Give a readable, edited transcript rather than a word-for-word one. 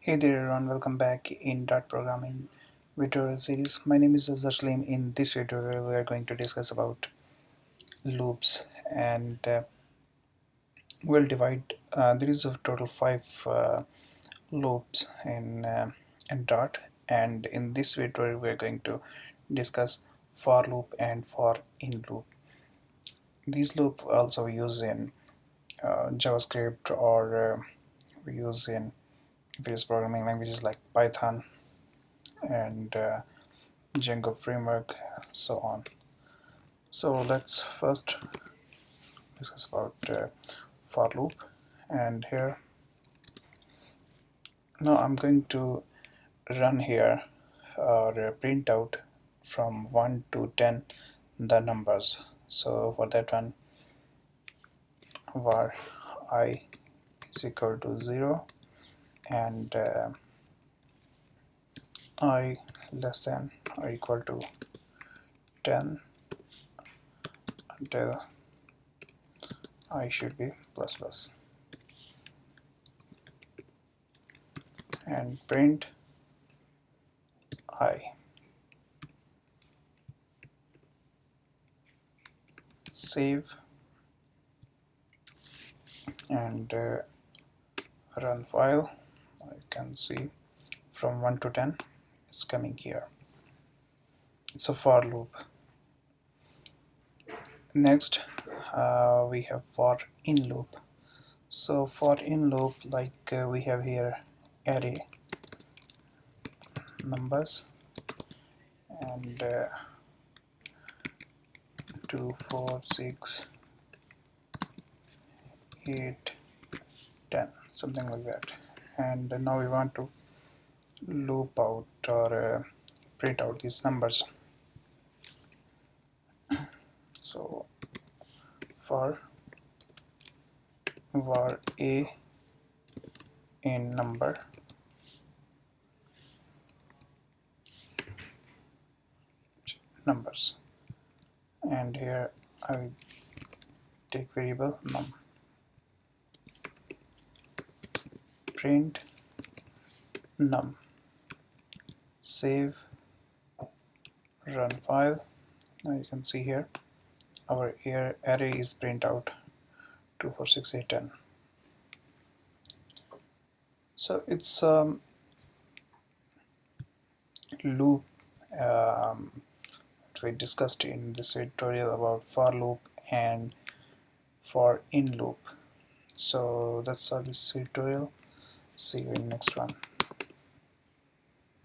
Hey there everyone, welcome back in Dart Programming tutorial series. My name is Azhar Salim. In this tutorial we are going to discuss about loops and we'll divide, there is a total 5 loops in Dart, and in this tutorial we are going to discuss for loop and for in loop. These loops also use in JavaScript or we use in various programming languages like Python and Django framework, so on. So let's first discuss about for loop, and here now I'm going to run here or print out from 1 to 10 the numbers. So for that one, var I is equal to 0 and I less than or equal to 10 until I should be plus plus, and print I. Save and run file. You can see from 1 to 10 it's coming here. It's a for loop. Next we have for in loop. So for in loop, like we have here array numbers and 2 4 6 8 10, something like that, and now we want to loop out or print out these numbers. So for var a in number numbers, and here I take variable num, print num, save, run file. Now you can see here our array is print out 2 4 6 8 10. So it's loop we discussed in this tutorial about for loop and for in loop. So that's all this tutorial. See you in next one.